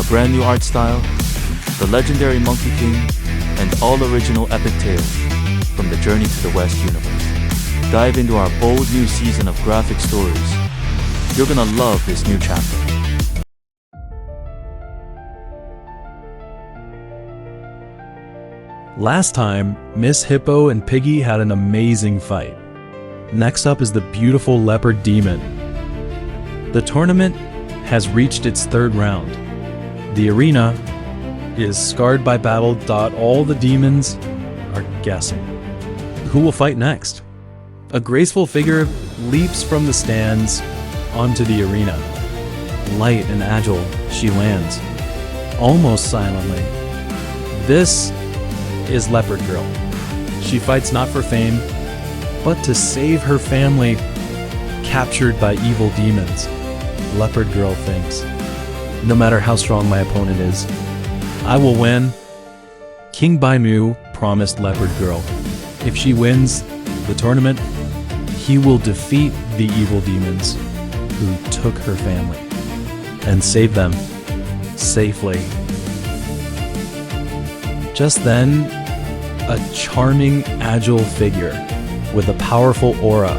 brand new art style, the legendary Monkey King, and all original epic tales from the Journey to the West universe. Dive into our bold new season of graphic stories. You're gonna love this new chapter. Last time, Miss Hippo and Piggy had an amazing fight. Next up is the beautiful leopard demon. The tournament has reached its third round. The arena is scarred by battle. All the demons are guessing. Who will fight next? A graceful figure leaps from the stands onto the arena. Light and agile, she lands, almost silently. This is Leopard Girl. She fights not for fame, but to save her family captured by evil demons. Leopard Girl thinks, no matter how strong my opponent is, I will win. King Bainu promised Leopard Girl, if she wins the tournament, he will defeat the evil demons who took her family and save them safely. Just then, a charming, agile figure with a powerful aura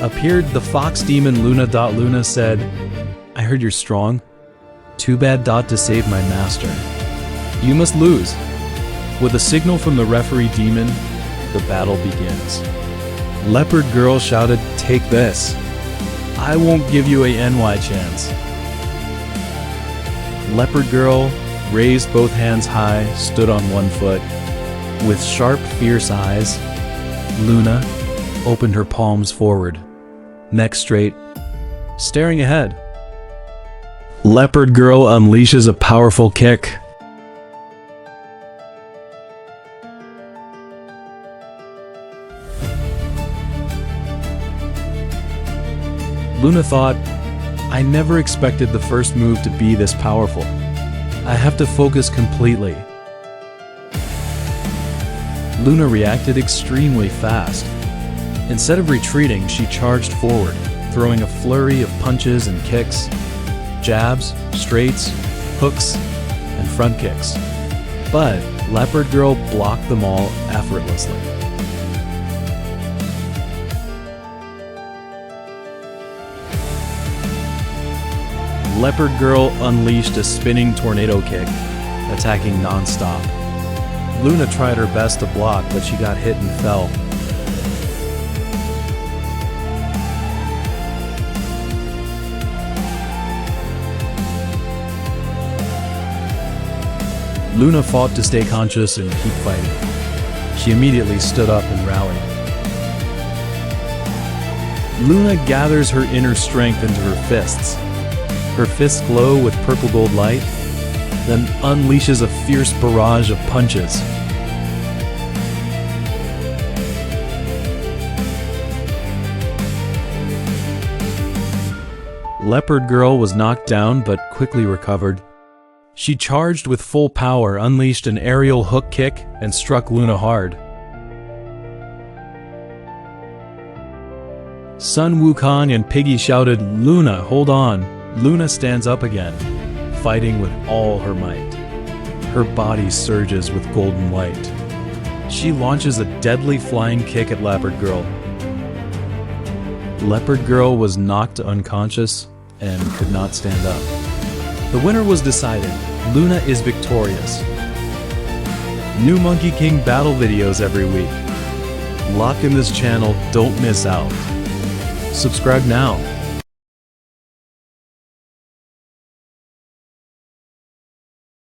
appeared. The fox demon Luna. Luna said, I heard you're strong. Too bad. To save my master, you must lose. With a signal from the referee demon, the battle begins. Leopard Girl shouted, take this. I won't give you a NY chance. Leopard Girl raised both hands high, stood on one foot. With sharp, fierce eyes, Luna opened her palms forward, neck straight, staring ahead. Leopard Girl unleashes a powerful kick. Luna thought, I never expected the first move to be this powerful. I have to focus completely. Luna reacted extremely fast. Instead of retreating, she charged forward, throwing a flurry of punches and kicks, jabs, straights, hooks, and front kicks. But Leopard Girl blocked them all effortlessly. Leopard Girl unleashed a spinning tornado kick, attacking non-stop. Luna tried her best to block, but she got hit and fell. Luna fought to stay conscious and keep fighting. She immediately stood up and rallied. Luna gathers her inner strength into her fists. Her fists glow with purple gold light, then unleashes a fierce barrage of punches. Leopard Girl was knocked down but quickly recovered. She charged with full power, unleashed an aerial hook kick, and struck Luna hard. Sun Wukong and Piggy shouted, Luna, hold on. Luna stands up again, fighting with all her might. Her body surges with golden light. She launches a deadly flying kick at Leopard Girl. Leopard Girl was knocked unconscious and could not stand up. The winner was decided. Luna is victorious. New Monkey King battle videos every week. Lock in this channel, don't miss out. Subscribe now.